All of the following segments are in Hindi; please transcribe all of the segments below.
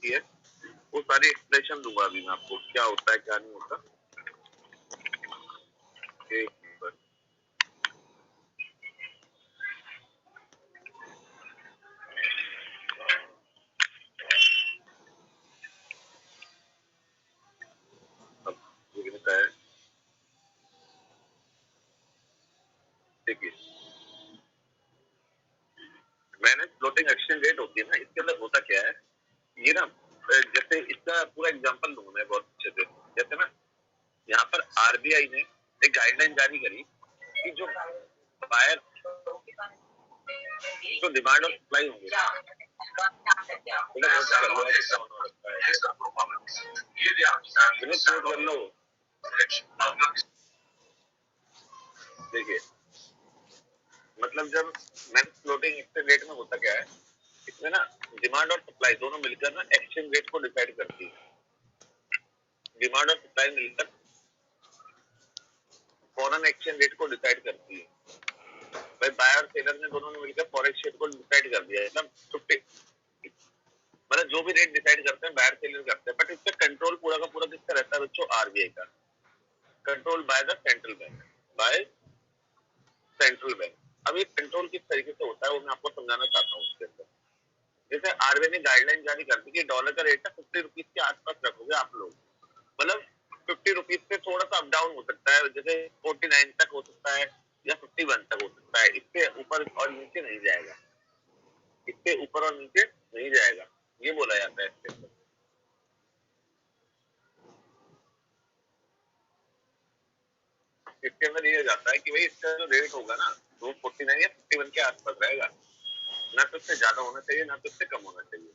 होती है, वो सारी एक्सप्रेशन दूंगा अभी मैं आपको, क्या होता है क्या नहीं होता। एक नंबर अब ये लिखा है, देखिए मैंने फ्लोटिंग एक्सचेंज रेट होती है ना, इसके अंदर होता क्या है, ये ना जैसे इसका पूरा एग्जांपल दूंगा मैं बहुत अच्छे से। जैसे ना यहाँ पर आरबीआई ने एक गाइडलाइन जारी करी कि जो बायर तो डिमांड और सप्लाई होंगे, देखिए मतलब जब मैंने फ्लोटिंग एक्सचेंज रेट में होता क्या है, इसमें ना डिमांड और सप्लाई दोनों मिलकर ना एक्सचेंज रेट को डिसाइड करती है। डिमांड और सप्लाई मिलकर फॉरेन एक्सचेंज रेट को डिसाइड करती है। भाई बायर और सेलर ने दोनों ने मिलकर फॉरेक्स रेट को डिसाइड कर दिया है, मतलब 50, मतलब जो भी रेट डिसाइड करते हैं बायर सेलर करते हैं, बट इसका कंट्रोल पूरा का पूरा किसका रहता है बच्चों, आरबीआई का। Control by the central bank, by central bank. अब ये कंट्रोल किस तरीके से होता है वो मैं आपको समझाना चाहता हूँ उसके अंदर। जैसे आरबीआई ने गाइडलाइन जारी कर दी कि डॉलर का रेट ना 50 रुपीज के आसपास रखोगे आप लोग, मतलब 50 रुपीज से थोड़ा सा अप डाउन हो सकता है, जैसे 49 तक हो सकता है या 51 तक हो सकता है, इससे ऊपर और नीचे नहीं जाएगा, इससे ऊपर और नीचे नहीं जाएगा, ये बोला जाता है इसके अंदर। इसके अंदर ये जाता है कि भाई इसका जो रेट होगा ना वो 49 या 51 के आसपास रहेगा, ना तो इससे ज्यादा होना चाहिए ना तो इससे कम होना चाहिए।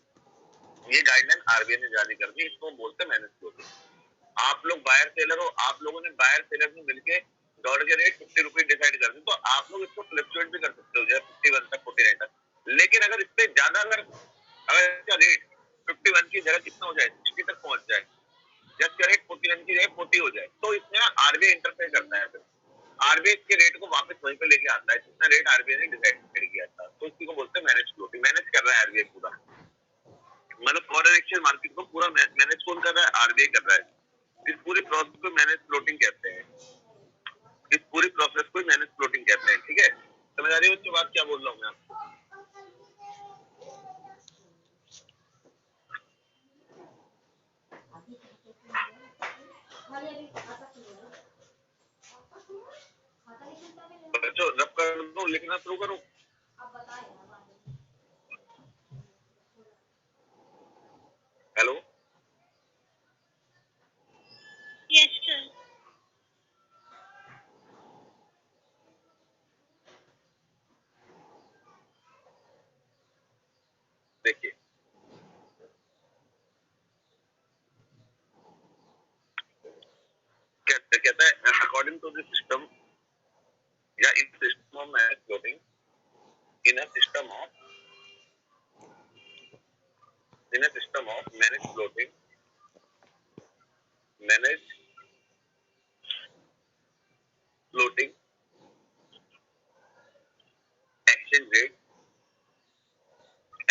ये गाइडलाइन आरबीआई ने जारी कर दी, इसको बोलते हैं मैनेज फ्लोटिंग। आप लोग बायर सेलर हो, आप लोगों ने बायर सेलर में मिलके डॉलर के रेट 50 रुपीज डिसाइड कर दी, तो आप लोग इसको फ्लक्चुएट भी कर सकते हो जैसे 51 तक 49 तक। लेकिन अगर इससे ज्यादा अगर इसका रेट 51 की जगह कितना हो जाए 60 तक पहुंच जाए, या इसका रेट 49 की जगह 40 हो जाए, तो इसमें आरबीआई इंटरफेयर करता है। फिर आरबीआई के रेट को वापस वहीं पे लेके आता है जितना रेट आरबीआई ने डिसाइड किया था, तो इसी को बोलते हैं मैनेज फ्लोटिंग। मैनेज कर रहा है आरबीआई पूरा, मतलब फॉरेन एक्सचेंज मार्केट को पूरा मैनेज कौन कर रहा है, आरबीआई कर रहा है। इस पूरी प्रोसेस को मैनेज फ्लोटिंग कहते हैं, इस पूरी प्रोसेस को मैनेज फ्लोटिंग कहते हैं। ठीक है, समझ आ रही है बच्चों बात क्या बोल रहा हूँ मैं आपको। बच्चों रब कर दो, लिखना शुरू करो। Hello, yes sir. देखिए कहता है अकॉर्डिंग टू द सिस्टम या in system of manage floating, in a system of manage floating, manage floating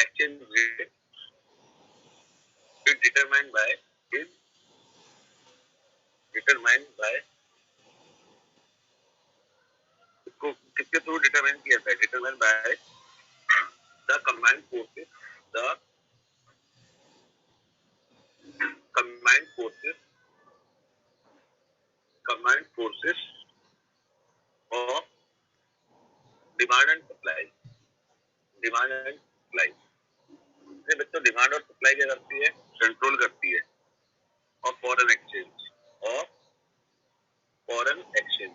exchange rate is determined by इसको किसके थ्रू डिटरमाइन किया था, determine by the combined forces, the combined forces of demand and supply. Demand and supply बच्चों, डिमांड और सप्लाई क्या करती है, कंट्रोल करती है। और फॉरेन एक्सचेंज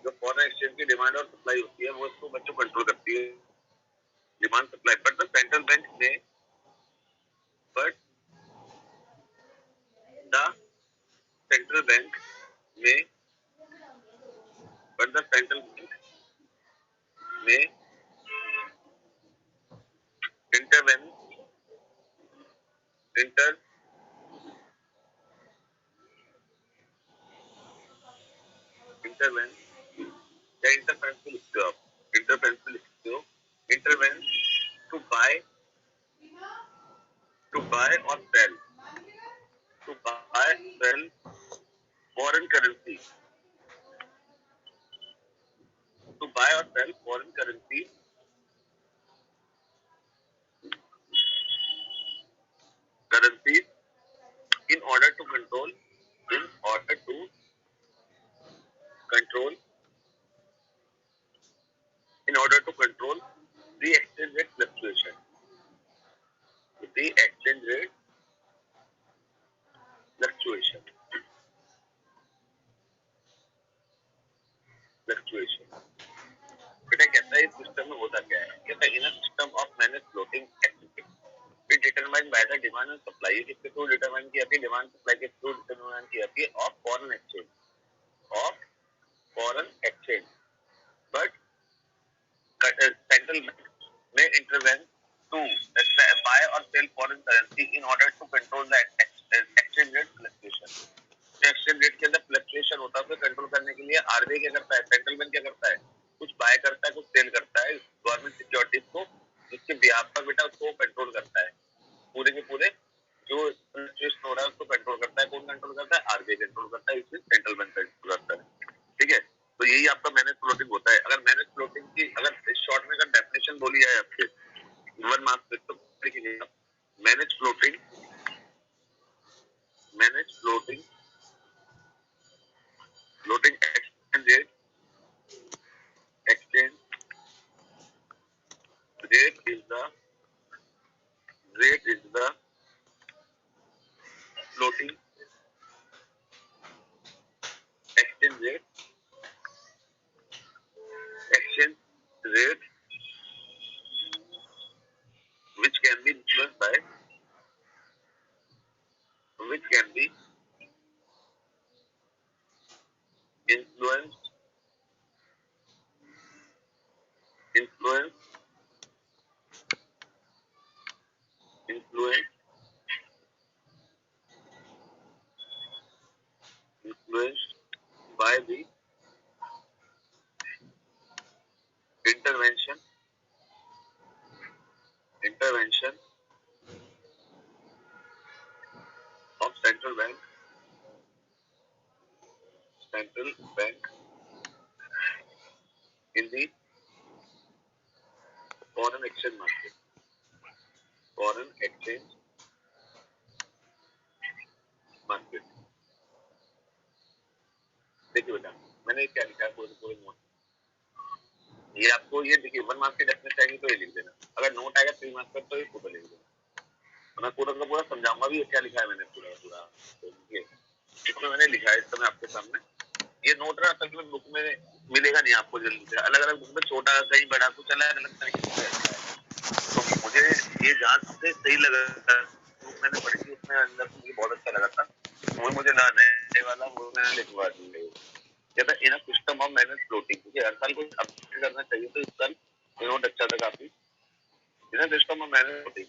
जो फॉरेन एक्सचेंज की डिमांड और सप्लाई होती है वो इसको बच्चों कंट्रोल करती है, demand supply. But the central bank में बट द सेंट्रल बैंक में बट द सेंट्रल बैंक में इंटरवेन इंटर इंटरवेन या इंटरफेरेंस को लिखते हो आप, इंटरफेरेंस को लिखते हो, इंटरवेन टू बाय और cell buy, sell foreign currency. To buy or sell foreign currency currencies in order to control in order to control in order to control the exchange rate fluctuation. The exchange rate fluctuation. Fluctuation. बेटा कहता है इस सिस्टम में होता क्या है? कहता है in a system of manage floating activity be determined by the demand and supply. ये किसके थ्रू डिटरमाइन की जाती है? डिमांड सप्लाई के थ्रू डिटरमाइन की जाती है of foreign exchange. Of foreign exchange. But central bank may intervene to buy or sell foreign currency in order to control the exchange rate fluctuation. जो एक्सचेंज रेट के अंदर फ्लक्चुएशन होता है उसे कंट्रोल करने के लिए आरबीआई क्या करता है? सेंट्रल बैंक क्या करता है? कुछ बाय करता है, कुछ सेल करता है गवर्नमेंट सिक्योरिटीज को, जिसके बिहाफ पर बेटा उसको कंट्रोल करता है. पूरे के पूरे जो फ्लक्चुएशन हो रहा है उसको कंट्रोल करता है. कौन कंट्रोल करता है? आरबीआई कंट्रोल करता है. इसमें सेंट्रल बैंक कंट्रोल करता है. ठीक है, तो यही आपका मैनेज फ्लोटिंग होता है. अगर मैनेज फ्लोटिंग की अगर इस शॉर्ट में अगर डेफिनेशन बोली जाए आपसे 1 मार्क्स तो लिखिए manage floating. Manage floating floating exchange rate is the floating exchange rate which can be influenced by influenced influenced influenced influenced by the intervention of central bank in the foreign exchange market. Foreign exchange market. देखिए बेटा मैंने क्या लिखा है पूरे नोट. ये आपको ये देखिए 1 मार्क्स की डेफिनेशन चाहिए तो ये लिख देना. अगर नोट आएगा 3 मार्क्स पर तो ये पूरा लिख देना. मैं पूरा का पूरा समझाऊंगा भी क्या लिखा है मैंने पूरा. तो ये इसमें मैंने लिखा है इस समय आपके सामने. ये नोट ना असल में बुक में मिलेगा नहीं आपको जल्दी से. अलग अलग बुक में छोटा कहीं बड़ा कुछ अलग अलग तरीके से रहता है. तो मुझे ये जहाँ से सही लगा बुक मैंने पढ़ी थी उसमें अंदर मुझे बहुत अच्छा लगा था. वो मुझे लाने वाला वो मैंने लिखवा दी. कहता है in a system of manage floating. क्योंकि हर साल कुछ अपडेट करना चाहिए तो इस साल नोट अच्छा था काफी. In a system of manage floating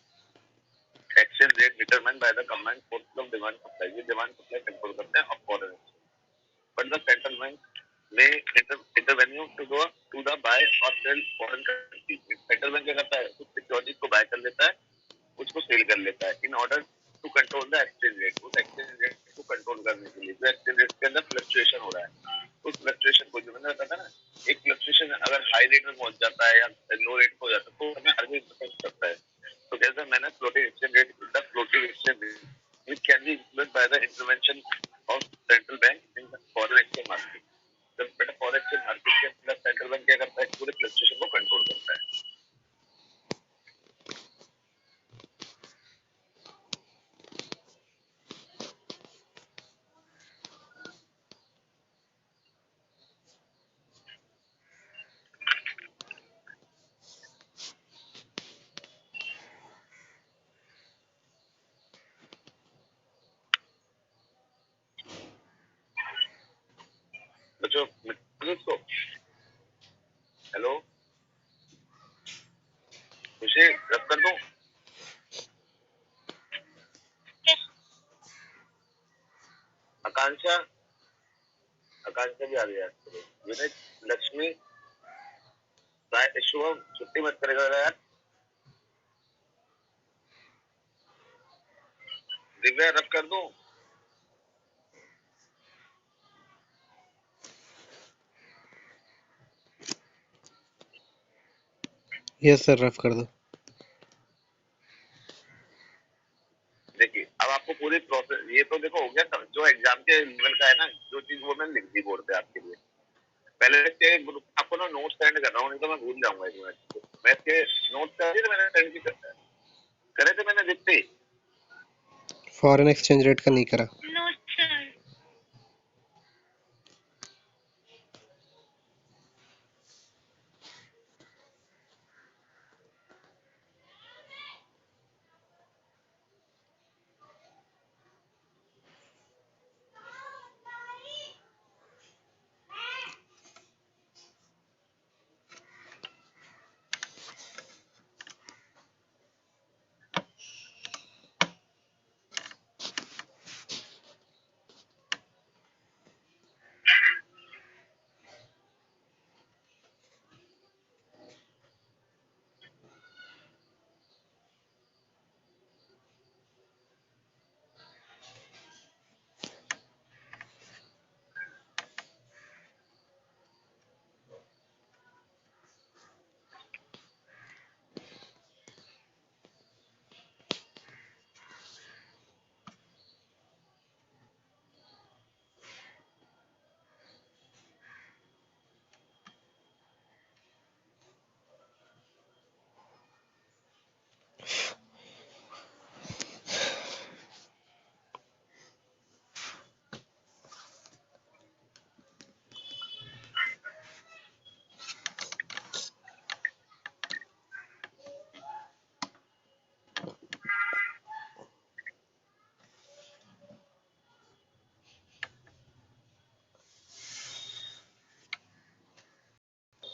exchange rate determined by the combined forces of demand supply. ये demand supply कंट्रोल करते हैं of foreign exchange. But the central bank may intervene to the buy or sell foreign currency. Central bank क्या करता है? कुछ सिक्योरिटीज को बाय कर लेता है, कुछ को सेल कर लेता है. In order to control the exchange rate. उस exchange rate को कंट्रोल करने के लिए जो exchange rate के अंदर फ्लक्चुएशन हो रहा है उस फ्लक्चुएशन को जो मैंने बताया था ना, एक फ्लक्चुएशन अगर हाई रेट में पहुंच जाता है या लो रेट पे हो जाता है तो हमें हर इफेक्ट करता है. So there's a manner floating exchange rate, the floating exchange rate, which can be influenced by the intervention of central bank in the foreign exchange market. जब बेटा foreign exchange market के अंदर central bank क्या करता है? पूरे फ्लक्चुएशन को कंट्रोल करता है. बच्चों इसको हेलो मुझे रब कर दूं. आकांक्षा भी आ रही है. विनय लक्ष्मी शुभम छुट्टी मत करेगा यार. दिव्या रब कर दूं. यस सर, रफ कर दो। देखिए अब आपको पूरी प्रोसेस, ये तो देखो हो गया जो एग्जाम के लेवल का है ना, जो चीज वो मैंने लिख दी बोर्ड पे आपके लिए। पहले इसके आपको ना नोट सेंड कर रहा हूँ, नहीं तो मैं भूल जाऊंगा एक मिनट। मैं इसके नोट कर दिए थे मैंने, सेंड भी करे थे मैंने जितने। फॉरेन एक्सचेंज रेट का नहीं करा। No sir.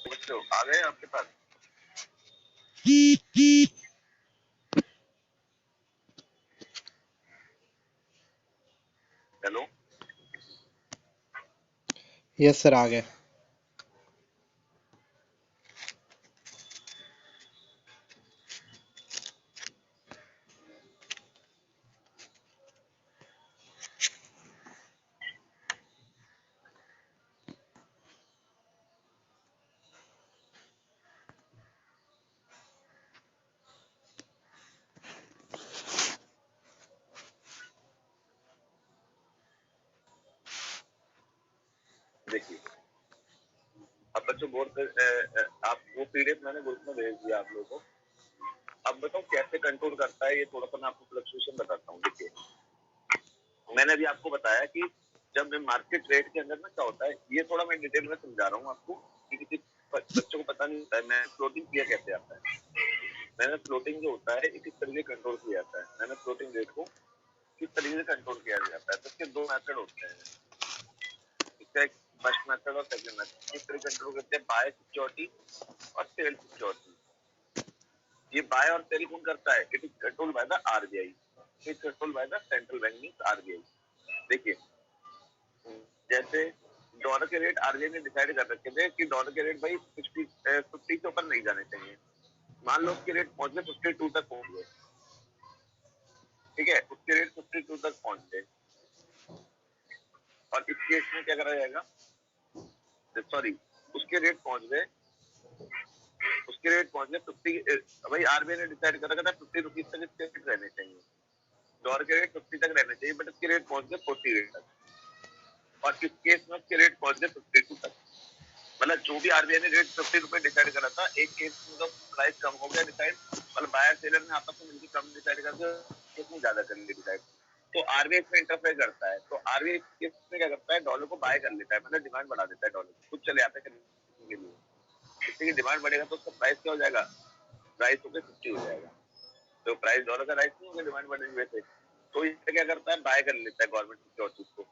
बच्चों आ गए आपके पास? हेलो यस सर, आ गए। देखिए अब बच्चों बोर्ड पे आप वो पीडीएफ मैंने ग्रुप में भेज दिया आप लोगों को। अब बताओ कैसे कंट्रोल करता है ये, थोड़ा सा मैं आपको फ्लक्चुएशन बताता हूँ। देखिए मैंने अभी आपको बताया कि जब मार्केट रेट के अंदर में क्या होता है, ये थोड़ा मैं डिटेल में समझा रहा हूँ आपको कि किसी बच्चों को पता नहीं होता है मैं फ्लोटिंग किया कैसे आता है। मैंने फ्लोटिंग जो होता है किस तरीके कंट्रोल किया जाता है, मैंने फ्लोटिंग रेट को किस तरीके से कंट्रोल किया जाता है। तो इसके दो मेथड होते हैं, इसका एक फर्स्ट मेथड और सेकंड मेथड। किस तरीके कंट्रोल करते हैं, बाय सिक्योरिटी और सेल सिक्योरिटी। ये बाय और सेल कौन करता है, it is controlled by the RBI, it is controlled by the central bank means RBI. देखिए जैसे डॉलर के रेट आरबीआई ने डिसाइड कर रखे थे कि डॉलर के रेट भाई 50 से ऊपर नहीं जाने चाहिए। मान लो उसके रेट पहुंच गए 52 तक पहुंच गए, ठीक है, उसके रेट 52 तक पहुंच गए और इस केस में क्या करा जाएगा, सॉरी उसके रेट पहुंच गए, उसके रेट पहुंच गए 50। भाई आरबीआई ने डिसाइड कर रखा था 50 रुपीज तक इसके रेट रहने चाहिए, डॉलर के रेट 50 तक रहने चाहिए, बट इसके रेट पहुंच गए 40 रेट तक और इस केस में उसके रेट पहुंच गए 52 तक। मतलब जो भी आरबीआई ने रेट 50 रुपए डिसाइड करा था, एक केस में तो प्राइस कम हो गया डिसाइड, मतलब बायर सेलर ने आपस में मिलकर कम डिसाइड कर दिया, केस में ज्यादा कर लिया डिसाइड। तो आरबीआई इसमें इंटरफेयर करता है, तो आरबीआई केस में क्या करता है, डॉलर को बाय कर लेता है, मतलब डिमांड बढ़ा देता है, डॉलर कुछ चले आता है के लिए। किसी की डिमांड बढ़ेगा तो उसका प्राइस क्या हो जाएगा, प्राइस होकर 50 हो जाएगा। तो प्राइस डॉलर का राइस नहीं होगा डिमांड बढ़ने वैसे, तो इससे क्या करता है, बाय कर लेता है गवर्नमेंट सिक्योरिटीज को।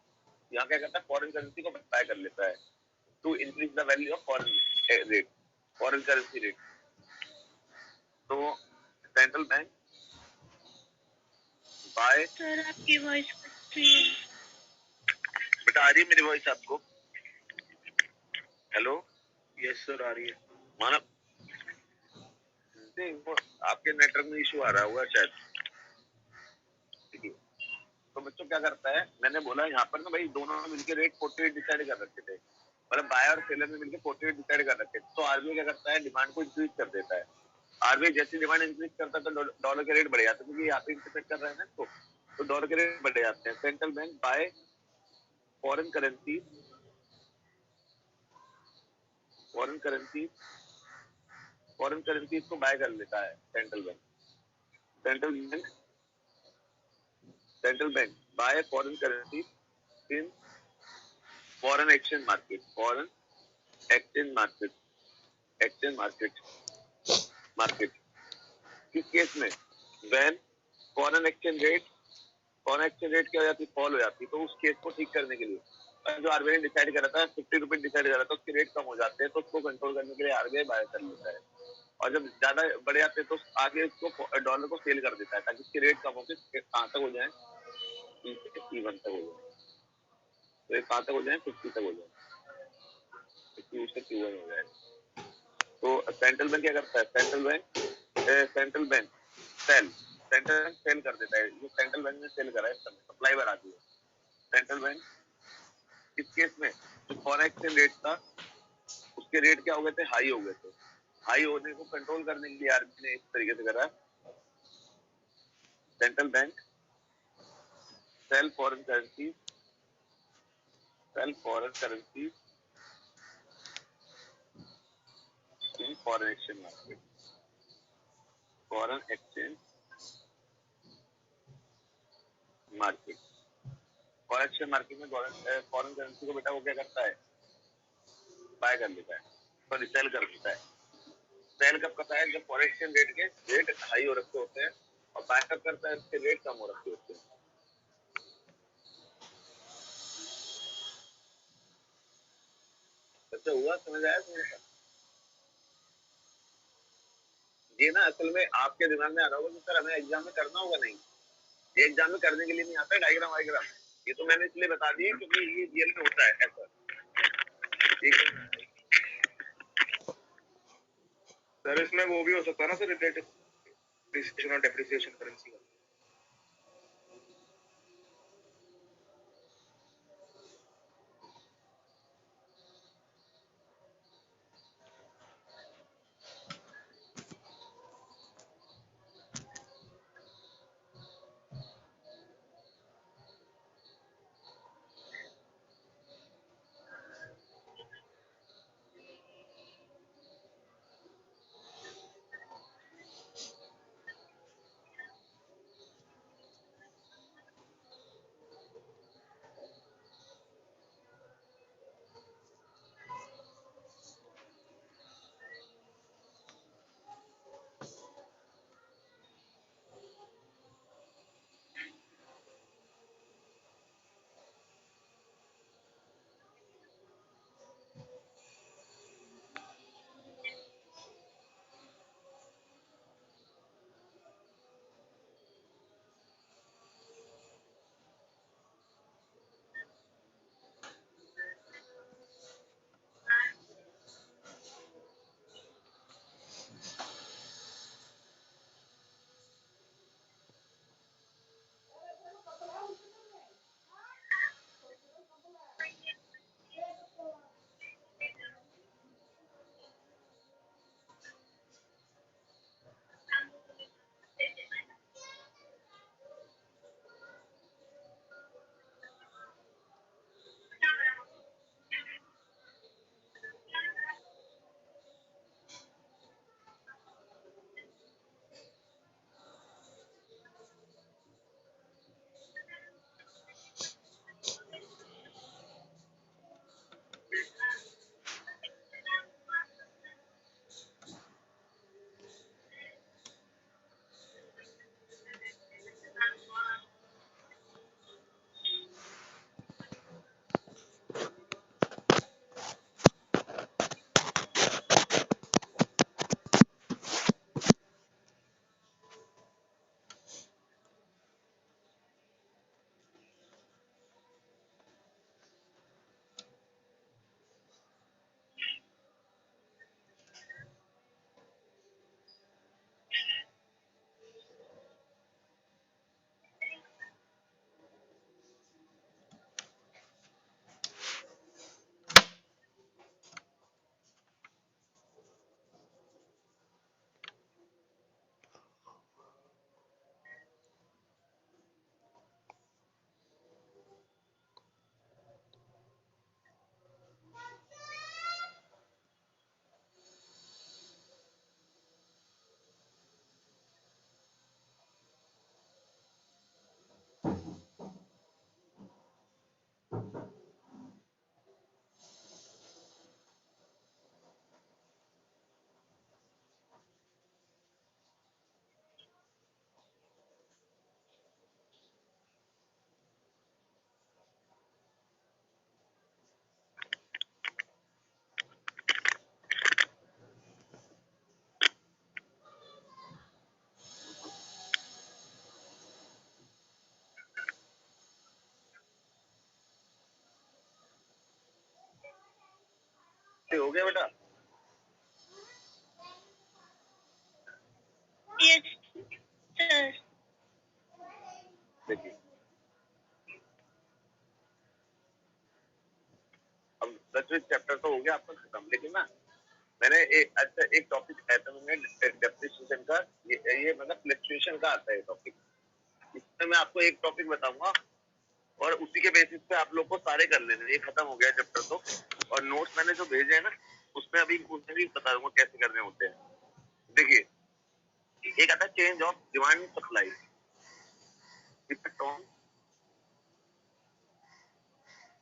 यहाँ क्या करता है, फॉरेन करेंसी को बाय कर लेता है to increase the value of foreign rate, foreign currency rate। तो सेंट्रल बैंक बाय। सर आपकी वॉइस कट रही है। बेटा आ रही है मेरी वॉइस आपको? हेलो यस सर, आ रही है। मानव आपके नेटवर्क में इशू आ रहा होगा शायद। तो बच्चों क्या करता है, मैंने बोला यहाँ पर ना भाई दोनों ने मिलकर रेट 48 डिसाइड कर रखे थे, मतलब बाय और सेलर ने मिलकर 48 डिसाइड कर रखे थे। तो आरबीआई क्या करता है, डिमांड को इंक्रीज कर देता है, आरबीआई जैसी डिमांड इंक्रीज करता है तो डॉलर के रेट बढ़ जाते हैं, क्योंकि यहाँ पे इंटरफेक्ट कर रहे हैं ना इसको, तो डॉलर के रेट बढ़ जाते हैं। Central bank by foreign currency, foreign currency, foreign currency इसको बाय कर लेता है central bank. Central bank, central bank by foreign currency in foreign exchange market, foreign exchange market, exchange market, market. किस केस में? When foreign exchange rate, foreign exchange rate क्या हो जाती है? फॉल हो जाती है। तो उस केस को ठीक करने के लिए जो आरबीआई ने डिसाइड करा था 50 रुपीज डिसाइड करा था, उसके रेट कम हो जाते हैं, तो उसको कंट्रोल करने के लिए आरबीआई बाय कर लेता है। और जब ज्यादा बढ़ जाते हैं तो आगे इसको डॉलर को सेल कर देता है, ताकि इसके रेट कम होकर कहाँ तक हो जाए? 51 तक हो जाए। तो ये कहाँ तक हो जाए? 50 तक हो जाए, 50 से 51 हो जाए। तो सेंट्रल बैंक क्या करता है? Central bank sell, central bank sell कर देता है। जो सेंट्रल बैंक ने सेल करा है, सप्लाई बढ़ाती है सेंट्रल बैंक। इस केस में जो फॉरेन एक्सचेंज रेट था, उसके रेट क्या हो गए थे? हाई हो गए थे। हाई होने को कंट्रोल करने के लिए आरबीआई ने इस तरीके से करा, central bank sell foreign currency, sell foreign currency in foreign exchange market, foreign exchange market. Foreign exchange market में फॉरेन करेंसी को बेटा वो क्या करता है? बाय कर लेता है, सॉरी सेल कर देता है। सेल कब करता है? जब फॉरेन एक्सचेंज रेट के रेट हाई हो रखे होते हैं, और बाय कब करता है? इसके रेट कम हो रखे होते हैं। अच्छा हुआ, समझ आया तुम्हें? ये ना असल में आपके दिमाग में आ रहा होगा कि सर हमें एग्जाम में करना होगा। नहीं, ये एग्जाम में करने के लिए नहीं आता है डायग्राम वायग्राम। ये तो मैंने इसलिए बता दिया क्योंकि ये रियल में होता है ऐसा, ठीक है सर इसमें वो भी हो सकता है ना सर, डिप्रिसिएशन और डेप्रिसिएशन करेंसी का। हो गया बेटा? Yes, sir. देखिए अब 10वीं चैप्टर तो हो गया आपका खत्म, लेकिन ना मैंने एक टॉपिक है तो मैंने डेप्रिसिएशन का, ये मतलब फ्लक्चुएशन का आता है टॉपिक। इसमें मैं आपको एक टॉपिक बताऊंगा और उसी के बेसिस पे आप लोग को सारे कर लेने। ये खत्म हो गया चैप्टर तो, और नोट्स मैंने जो भेजे हैं ना उसमें अभी उसमें भी बता दूंगा कैसे करने होते हैं। देखिए एक आता है change of demand supply, effect on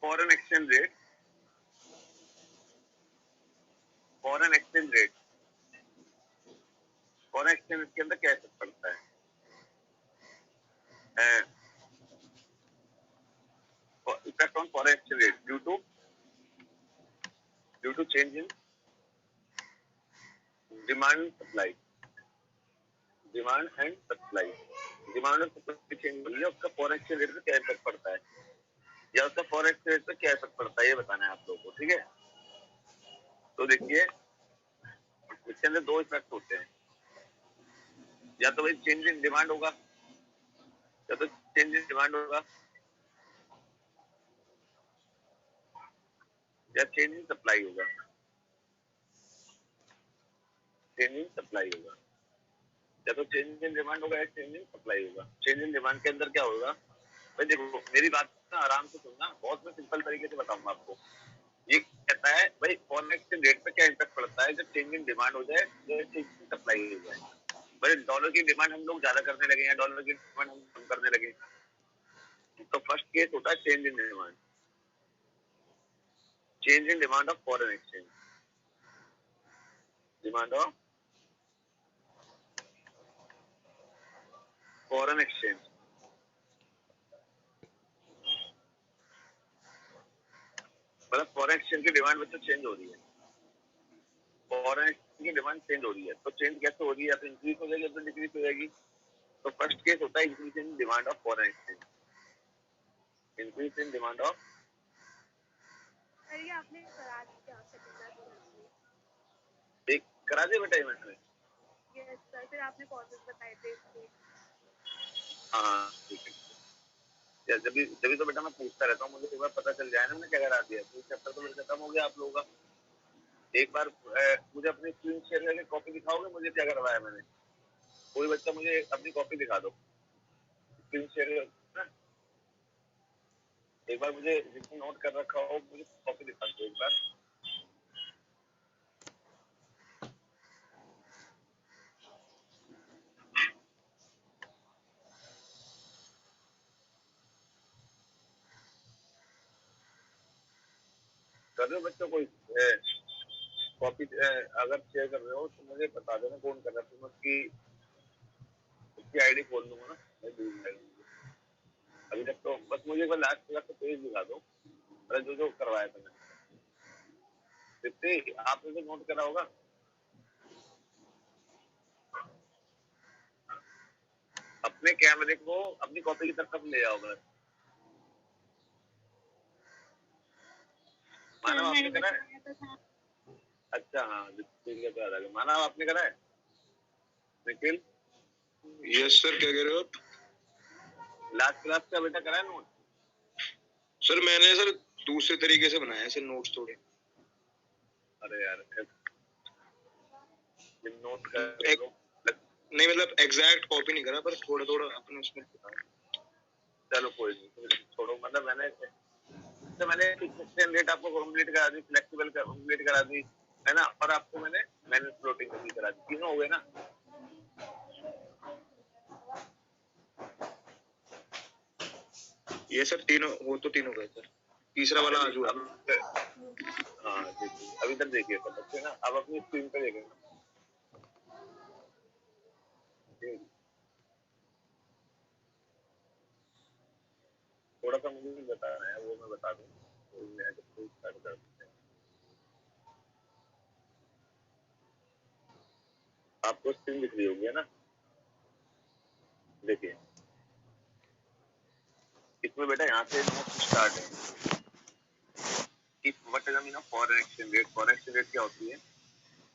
foreign exchange rate. Foreign exchange rate, foreign exchange के अंदर क्या इफेक्ट पड़ता है? Effect on foreign exchange rate due to change in demand supply, demand and supply. Demand और सप्लाई चेंज हो रही है, उसका फॉरेन एक्सचेंज रेट पे क्या इफेक्ट पड़ता है, या उसका फॉरेन एक्सचेंज रेट पे क्या इफेक्ट पड़ता है, ये बताना है आप लोगों को। ठीक है, तो देखिए इसके अंदर दो इफेक्ट होते हैं, या तो भाई चेंज इन डिमांड होगा, या तो चेंज इन डिमांड होगा, या चेंज इन सप्लाई होगा। चेंज इन सप्लाई होगा, या तो चेंज इन डिमांड होगा या चेंज इन सप्लाई होगा। चेंज इन डिमांड के अंदर क्या होगा भाई, देखो मेरी बात ना आराम से सुनना, बहुत मैं सिंपल तरीके से बताऊंगा आपको। ये कहता है भाई फॉरेन एक्सचेंज रेट पे क्या इम्पैक्ट पड़ता है जब चेंज इन डिमांड हो जाए, जब चेंज इन सप्लाई हो जाए। भाई डॉलर की डिमांड हम लोग ज्यादा करने लगे हैं, डॉलर की डिमांड हम कम करने लगे, तो फर्स्ट केस होता है change in demand, change in demand of foreign exchange, demand of foreign exchange. मतलब फॉरेन एक्सचेंज की डिमांड में तो चेंज हो रही है, फॉरेन एक्सचेंज की डिमांड चेंज हो रही है, तो चेंज कैसे हो रही है, या तो इंक्रीज हो जाएगी या तो डिक्रीज हो जाएगी। तो फर्स्ट केस होता है increase in demand of foreign exchange, increase in demand of. Sir आपने करा दिया एक करा दे बेटा इवेंट में। यस सर, फिर आपने कॉजेस बताए थे इसके। हाँ ठीक है, या जब तो बेटा मैं पूछता रहता हूँ, मुझे एक बार पता चल जाए ना मैंने क्या करा दिया, तो चैप्टर तो मेरे खत्म हो गया आप लोगों का। एक बार मुझे अपनी स्क्रीन शेयर करके कॉपी दिखाओगे मुझे क्या करवाया मैंने? कोई बच्चा मुझे अपनी कॉपी दिखा दो, स्क्रीन शेयर ना। एक बार मुझे जिसने नोट कर रखा हो मुझे कॉपी दिखा दो एक बार। कर रहे हो बच्चों कोई कॉपी? अगर शेयर कर रहे हो तो मुझे बता देना कौन कर रहा है, तो मैं उसकी आईडी खोल दूंगा ना, मैं दूर जाऊंगी। अभी तक तो बस मुझे एक बार लास्ट क्लास का पेज दिखा दो, अरे जो जो करवाया था मैंने। जितने आपने तो नोट करा होगा, अपने कैमरे को अपनी कॉपी की तरफ ले आओगे। मानव आपने करा है? अच्छा हाँ, ठीक है, तो मानव आपने करा है? निखिल? यस सर, क्या कह रहे हो आप? लास्ट क्लास का बेटा करा है नोट? सर मैंने सर दूसरे तरीके से बनाया है सर नोट्स थोड़े। अरे यार नोट कर नहीं मतलब एग्जैक्ट कॉपी नहीं करा, पर थोड़ा थोड़ा अपने उसमें बताया। चलो कोई नहीं, छोड़ो। मतलब मैंने फिक्सेशन रेट आपको कंप्लीट करा दी, फ्लेक्सिबल कंप्लीट करा दी है ना, और आपको मैंने मैनुअल फ्लोटिंग भी करा दी, तीनों हो गए ना। ये सर तीनों, वो तो तीनों गए सर, तीसरा वाला आज हुआ। हाँ देखिए अभी तक देखिए सब बच्चे ना, अब अपनी स्क्रीन पे देखेंगे। थोड़ा सा मुझे भी बताना है, वो मैं बता दूँ तो मैं जब स्टार्ट कर देते हैं। आपको स्क्रीन दिख रही होगी है ना? देखिए इसमें बेटा यहाँ से नोट स्टार्ट है, what is the meaning of foreign exchange rate? Foreign exchange rate क्या होती है?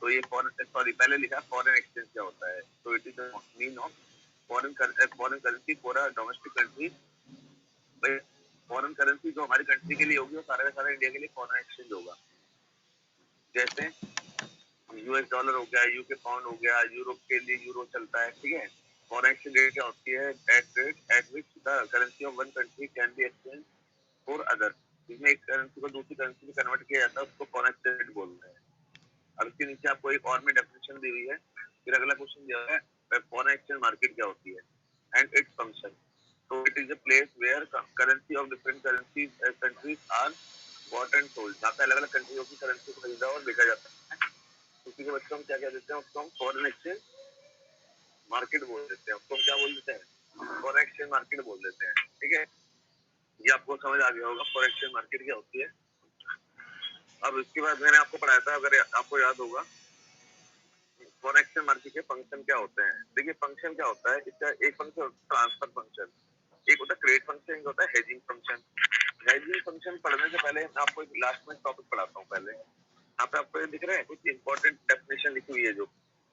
तो ये पहले लिखा फॉरेन एक्सचेंज क्या होता है, तो it is the mean of foreign currency for a domestic country. Foreign currency जो हमारी कंट्री के लिए होगी वो सारा का सारा इंडिया के लिए फॉरेन एक्सचेंज होगा। जैसे यूएस डॉलर हो गया, यूके पाउंड हो गया, यूरोप के लिए यूरो चलता है, ठीक है। फॉरेन एक्सचेंज रेट क्या होती है? Eight which the currency of one country can be exchange for other. जिसमें एक करेंसी को दूसरी करेंसी में कन्वर्ट किया जाता है उसको फॉरेन एक्सचेंज रेट बोलते हैं। अब इसके नीचे आपको एक और में डेफिनेशन दी हुई है। फिर अगला क्वेश्चन दिया है फॉरेन एक्सचेंज मार्केट क्या होती है एंड इट्स फंक्शन। तो it is a place where currency of different countries are bought and sold. जहाँ पे अलग अलग कंट्रियों की करेंसी को खरीदा और बेचा जाता है। उसी के बच्चों हम क्या कह देते हैं? उसको हम फॉरेन एक्सचेंज मार्केट बोल देते हैं। उसको हम क्या बोल देते हैं? फॉरेन एक्सचेंज मार्केट बोल देते हैं, ठीक है। ये आपको समझ आ गया होगा फॉरेन एक्सचेंज मार्केट क्या होती है। अब इसके बाद मैंने आपको पढ़ाया था, अगर आपको याद होगा, फॉरेन एक्सचेंज मार्केट के फंक्शन क्या होते हैं। देखिए फंक्शन क्या होता है इसका, एक फंक्शन ट्रांसफर फंक्शन, एक होता है क्रेडिट फंक्शन, एक होता है हेजिंग फंक्शन। हेजिंग फंक्शन पढ़ने से पहले मैं आपको एक लास्ट में टॉपिक पढ़ाता हूँ। पहले यहाँ पे आपको ये दिख रहा है कुछ इंपॉर्टेंट डेफिनेशन लिखी हुई है। जो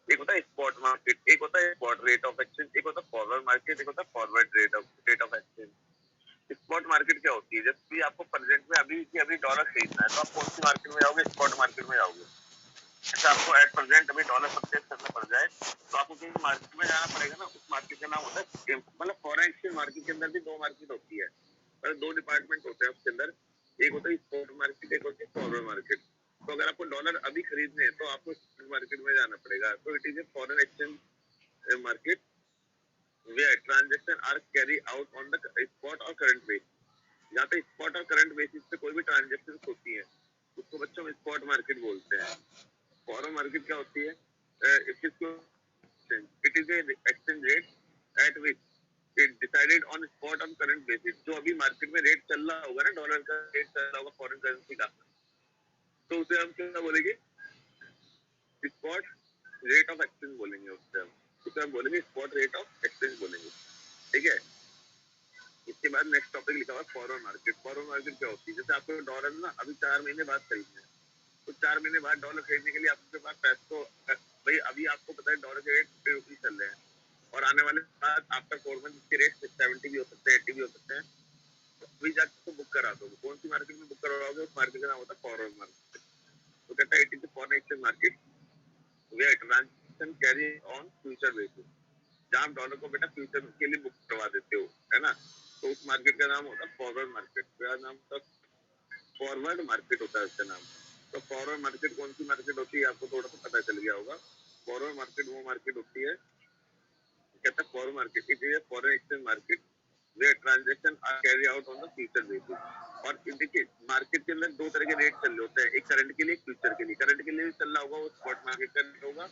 एक होता है स्पॉट मार्केट, एक होता है स्पॉट रेट ऑफ एक्सचेंज, एक होता है फॉरवर्ड मार्केट, एक होता है forward rate of exchange. Spot market क्या होती है? जब भी आपको प्रेजेंट में अभी डॉलर खरीदना है तो आप कौन सी मार्केट में जाओगे? स्पॉट मार्केट में जाओगे। जैसे आपको एट प्रेजेंट अभी डॉलर परचेज करना पड़ जाए तो आपको किसी मार्केट में जाना पड़ेगा ना। उस मार्केट का नाम होता है, मतलब फॉरेन एक्सचेंज मार्केट के अंदर भी दो मार्केट होती है, मतलब दो डिपार्टमेंट होते हैं उसके अंदर। एक होता है स्पॉट मार्केट, एक होती है फॉरवर्ड मार्केट। तो अगर आपको डॉलर अभी खरीदने हैं तो आपको स्पॉट मार्केट में जाना पड़ेगा। तो it is a foreign exchange market where transaction are carried out on the spot or current basis। यहाँ पे स्पॉट और करंट बेसिस पे कोई भी ट्रांजेक्शन होती है उसको बच्चों में स्पॉट मार्केट बोलते हैं। फॉरेन मार्केट क्या होती है? It is exchange rate at which it decided on spot on current basis. जो अभी मार्केट में रेट चल रहा होगा ना, डॉलर का रेट चल रहा होगा फॉरेन करेंसी का, तो उसे हम क्या बोलेंगे? स्पॉट रेट ऑफ एक्सचेंज बोलेंगे। उसे हम बोलेंगे स्पॉट रेट ऑफ एक्सचेंज बोलेंगे, ठीक है। इसके बाद नेक्स्ट टॉपिक लिखा हुआ फॉरवर्ड मार्केट। फॉरवर्ड मार्केट क्या होती है? जैसे आपको डॉलर ना अभी 4 महीने बाद खरीदना है, तो 4 महीने बाद डॉलर खरीदने के लिए आपके पास पैसे तो भाई अभी आपको पता है डॉलर के रेट 50 रुपीज चल रहे हैं और आने वाले बाद आफ्टर 4 मंथ इसके रेट 70 भी हो सकते हैं, 80 भी हो सकते हैं। तो अभी जाकर तो बुक करा दो। कौन सी मार्केट में बुक करवाओगे? उस मार्केट का नाम होता है फॉरवर्ड मार्केट। तो कहता है it is foreign exchange market where transaction carry on future basis. जहाँ आप डॉलर को बेटा फ्यूचर के लिए बुक करवा देते हो, है ना, तो उस मार्केट का नाम होता है फॉरवर्ड मार्केट। क्या नाम होता है? फॉरवर्ड मार्केट होता है उसका नाम। तो फॉरवर्ड मार्केट कौन सी मार्केट होती है आपको थोड़ा सा पता चल गया होगा। फॉरवर्ड मार्केट वो मार्केट होती है, कहता है forward market it is a foreign exchange market where transaction are carry out on the future basis. और देखिए मार्केट के अंदर दो तरह के रेट चल रहे होते हैं, एक करंट के लिए, एक फ्यूचर के लिए। करंट के लिए भी चल रहा होगा वो स्पॉट मार्केट का रेट होगा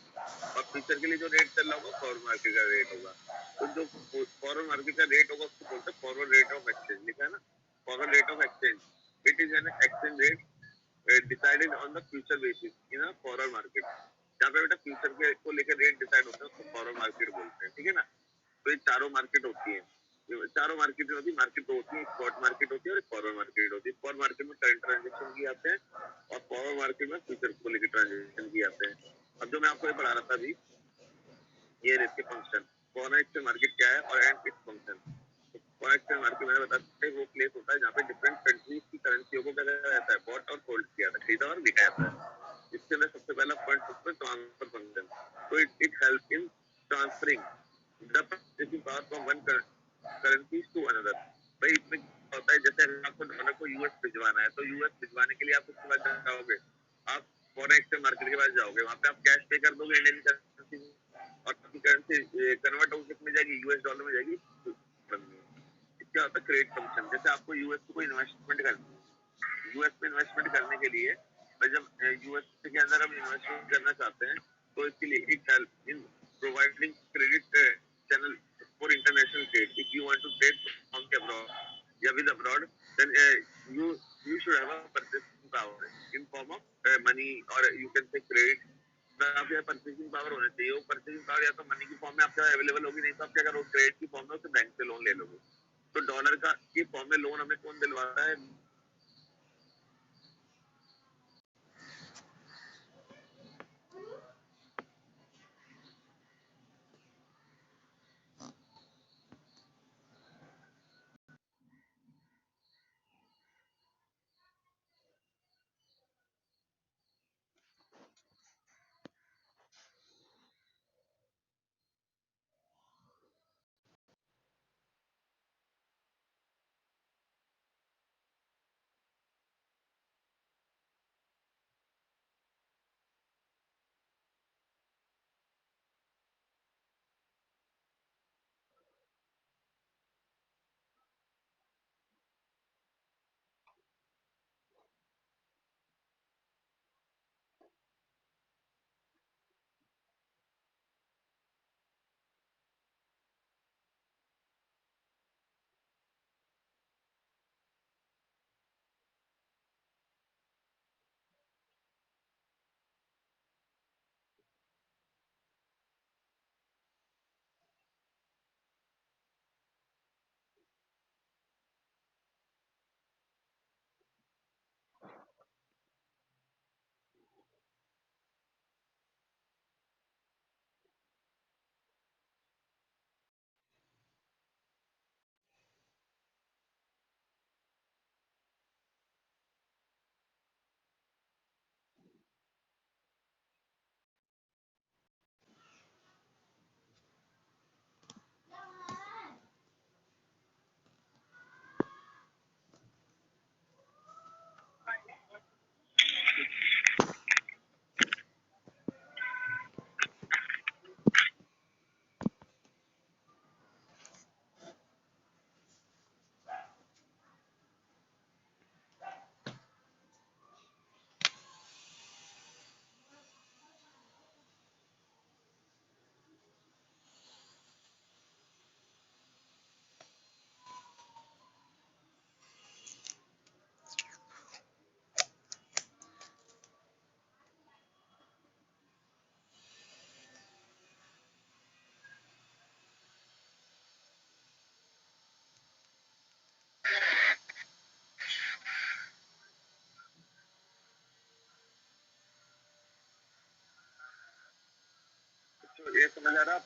और फ्यूचर के लिए जो रेट चल रहा होगा फॉरवर्ड मार्केट का रेट होगा। तो जो फॉरवर्ड मार्केट का रेट होगा उसको बोलते हैं फॉरवर्ड रेट ऑफ एक्सचेंज। लिखा है ना, forward rate of exchange. It is an exchange rate decided on the future basis in a forward market. जहाँ पे बेटा फ्यूचर के को लेकर रेट डिसाइड होता है उसको फॉरवर्ड मार्केट बोलते हैं, ठीक है ना। तो ये चारों मार्केट होती है, चारों मार्केट होती है। मार्केट दो होती है, स्पॉट मार्केट होती है और फॉरवर्ड मार्केट होती है। स्पॉट मार्केट में करंट ट्रांजेक्शन किए जाते हैं और फॉरवर्ड मार्केट में फ्यूचर को लेकर ट्रांजेक्शन किए जाते हैं। अब जो मैं आपको ये पढ़ा रहा था अभी, ये इसके फंक्शन, फॉरेन एक्सचेंज मार्केट क्या है और and its function. Foreign exchange market मैंने बताया वो प्लेस होता है जहाँ पे डिफरेंट कंट्रीज की करेंसियों को क्या किया जाता है? बॉट और होल्ड किया जाता है, खरीदा और बिका जाता है। इसके अंदर सबसे पहला पॉइंट होता है ट्रांसफर फंक्शन। तो it help in transferring the purchasing power from one currency to another. भाई इसमें क्या होता है? जैसे आपको डॉलर को यूएस भिजवाना है तो यूएस भिजवाने के लिए आप उसके बाद जाओगे, आप फॉरेन एक्सचेंज मार्केट के पास जाओगे, वहाँ पे आप कैश पे कर दोगे इंडियन करेंसी में और आपकी करेंसी कन्वर्ट होकर कितने जाएगी? यूएस डॉलर में जाएगी। क्या होता है? Credit function. जैसे आपको यूएस को इन्वेस्टमेंट करनी है, यूएस में इन्वेस्टमेंट करने के लिए जब यूएस के अंदर हम इन्वेस्टमेंट करना चाहते हैं तो इसके लिए it help in providing credit channel for international trade. If you want to trade from abroad या with abroad then you should have a purchasing power in form of money or you can say credit। आप यहाँ परचेसिंग पावर होना चाहिए। वो परचेसिंग पावर या तो मनी की फॉर्म में आपके पास अवेलेबल होगी, नहीं तो आप क्या करो क्रेडिट की फॉर्म में उसे बैंक से लोन ले लोगे। तो डॉलर का की फॉर्म में लोन हमें कौन दिलवाता है?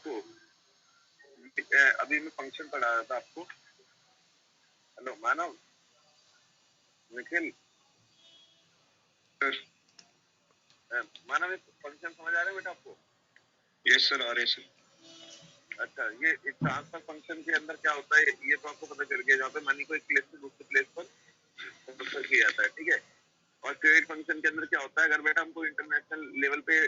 आपको अभी मैं फंक्शन पढ़ा रहा था आपको। हेलो मानव, निखिल, मानव फंक्शन समझ आ रहा है बेटा आपको? यस सर, आ रहे सर। अच्छा, ये एक ट्रांसफर फंक्शन के अंदर क्या होता है ये तो आपको पता चल गया, जहाँ पे मनी को एक प्लेस से दूसरे प्लेस पर ट्रांसफर किया जाता है, ठीक है। और क्रेडिट फंक्शन के अंदर क्या होता है, अगर बेटा हमको इंटरनेशनल लेवल पे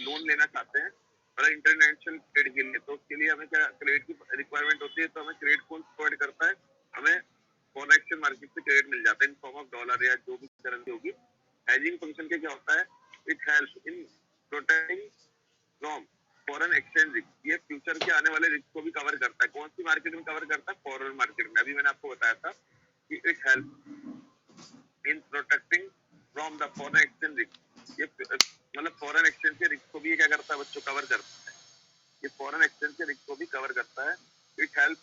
लोन लेना चाहते हैं और इंटरनेशनल क्रेडिट के लिए, तो उसके लिए हमें क्या क्रेडिट की रिक्वायरमेंट होती है, तो हमें क्रेडिट कौन प्रोवाइड करता है, हमें फॉरेन एक्सचेंज मार्केट से क्रेडिट मिल जाता है इन फॉर्म ऑफ डॉलर या जो भी करेंसी होगी। हेजिंग फंक्शन के क्या होता है, it help in protecting from foreign exchange risk, ये फ्यूचर के आने वाले रिस्क को भी कवर करता है। कौन सी मार्केट में कवर करता है, फॉरेन मार्केट में। अभी मैंने आपको बताया था कि it help in protecting from the foreign exchange risk, ये मतलब फॉरेन एक्सचेंज के रिस्क को भी ये क्या करता है बच्चों, कवर करता है। ये फॉरेन एक्सचेंज के रिस्क को भी कवर करता है। It help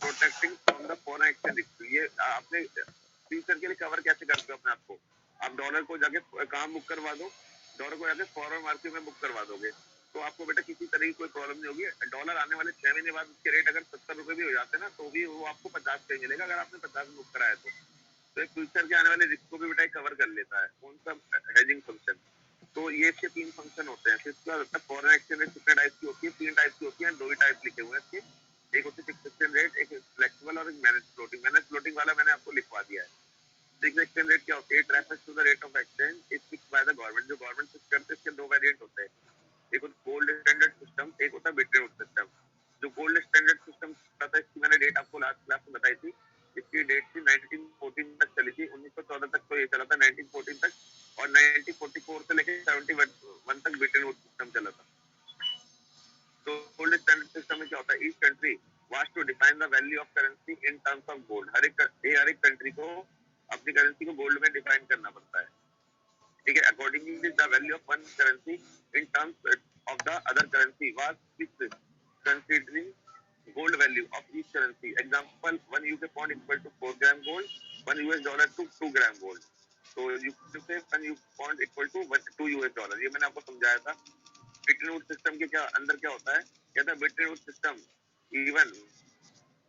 protecting from the foreign exchange risk, ये आपने फ्यूचर के लिए कवर कैसे करते हो अपने आप को, आप डॉलर को जाके कहाँ बुक करवा दो, डॉलर को जाके फॉरेन मार्केट में बुक करवा दोगे तो आपको बेटा किसी तरह की कोई प्रॉब्लम नहीं होगी। डॉलर आने वाले 6 महीने बाद उसके रेट अगर 70 रुपए भी हो जाते हैं ना, तो भी वो आपको 50 पे मिलेगा अगर आपने 50 बुक कराया तो एक फ्यूचर के आने वाले रिस्क को भी बेटा कवर कर लेता है। कौन सा, हेजिंग फंक्शन। तो ये इसके 3 फंक्शन होते हैं। फिर फॉरेन एक्सचेंज रेट कितने टाइप की होती है, 3 टाइप की होती है, 2 ही टाइप लिखे हुए हैं इसके, एक होती है फिक्स एक्सचेंज रेट, एक फ्लेक्सिबल और एक मैनेज फ्लोटिंग। मैनेज फ्लोटिंग वाला मैंने आपको लिखवा दिया है। फिक्स एक्सचेंज रेट क्या होती है, it refers to the rate of exchange is fixed by the government, जो गवर्नमेंट फिक्स करते हैं। इसके 2 वेरिएंट होते हैं, एक होता है गोल्ड स्टैंडर्ड सिस्टम, एक होता है बिटरेट सिस्टम। जो गोल्ड स्टैंडर्ड सिस्टम था इसकी मैंने डेट आपको लास्ट क्लास में बताई थी। इसकी डेट थी 1914 तक चली थी, 1914 तक तो ये चला था 1914 तक, और 1944 से लेकर 71 तक बिटरेट सिस्टम चला था। तो गोल्ड स्टैंडर्ड सिस्टम में क्या होता है, each country wants to define the value of currency in terms of gold. हर एक कंट्री को अपनी करेंसी को गोल्ड में डिफाइन करना पड़ता है, ठीक है। Accordingly the value of one currency in terms of the other currency was fixed considering gold value of each currency. Example, 1 UK pound equal to 4 gram gold, 1 US dollar to 2 gram gold. So you can say 1 pound equal to 2 US dollar. ये मैंने आपको समझाया था। बिटरेट सिस्टम के क्या अंदर क्या होता है, कहता है bitrate system even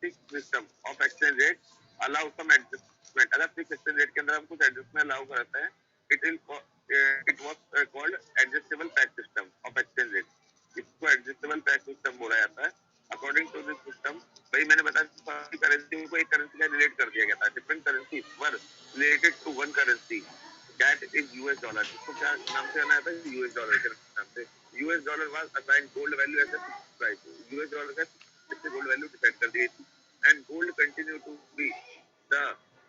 fix system of exchange rate allow some adjustment. अगर फिक्स एक्सचेंज रेट के अंदर हम कुछ एडजस्टमेंट अलाउ करते हैं, it was called adjustable peg system of exchange rate. इसको एडजस्टेबल पैक सिस्टम बोला जाता है। अकॉर्डिंग टू दिस सिस्टम, भाई मैंने बताया करेंसी को एक करेंसी का रिलेट कर दिया गया था। Different currency were related to one currency that is US dollar. इसको क्या नाम से आना था, यूएस डॉलर के नाम से। US dollar was assigned gold value as a fixed price. US dollar का इससे गोल्ड वैल्यू डिसाइड कर दी थी। And gold continue to be the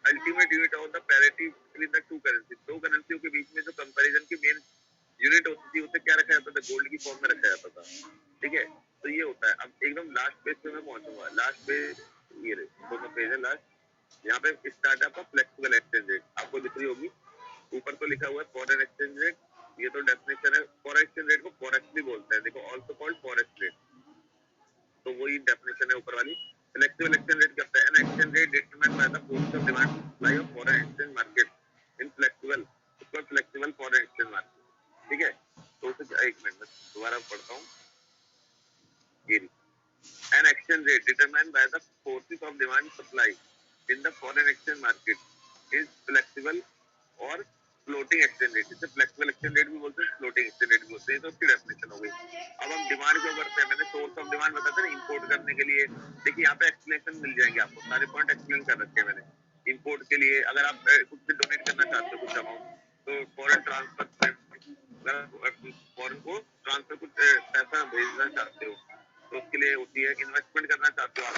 ultimate unit of the parity between the two currency. दो करेंसियों के बीच में जो कंपैरिजन की मेन यूनिट होती थी उसे क्या रखा जाता था, गोल्ड की फॉर्म में रखा जाता था, ठीक है। तो ये होता है। अब एकदम लास्ट पेज पे मैं पहुंचूंगा। लास्ट पेज ये दोनों पेज है लास्ट। यहाँ पे स्टार्ट है आपका फ्लेक्सिबल एक्सचेंज रेट, आपको दिख रही होगी। ऊपर तो लिखा हुआ है फॉरेन एक्सचेंज रेट, ये तो डेफिनेशन है। फॉरेन एक्सचेंज रेट को फॉरेक्स भी बोलते हैं, देखो ऑल्सो कॉल्ड फॉरेक्स रेट, तो वही डेफिनेशन है ऊपर वाली। फ्लेक्सिबल एक्सचेंज रेट करता है an exchange rate determined by the force of demand supply of foreign exchange market in flexible, उसको फ्लेक्सिबल फॉरेन एक्सचेंज मार्केट, ठीक है। तो उसे एक मिनट में दोबारा पढ़ता हूँ। An exchange rate determined by the forces of demand and supply in the foreign exchange market is flexible or floating exchange rate. इसे flexible exchange rate भी बोलते हैं, floating exchange rate भी बोलते हैं। तो उसकी डेफिनेशन हो गई। अब हम डिमांड क्यों करते हैं, मैंने सोर्स ऑफ डिमांड बताया था ना, इंपोर्ट करने के लिए। देखिए यहाँ पे एक्सप्लेनेशन मिल जाएंगे आपको, सारे पॉइंट एक्सप्लेन कर रखे हैं मैंने। इंपोर्ट के लिए अगर आप कुछ से डोनेट करना चाहते हो कुछ अमाउंट, तो फॉरेन ट्रांसफर, फॉरेन को ट्रांसफर कुछ पैसा भेजना चाहते हो तो उसके लिए होती है। इन्वेस्टमेंट करना चाहते हो आप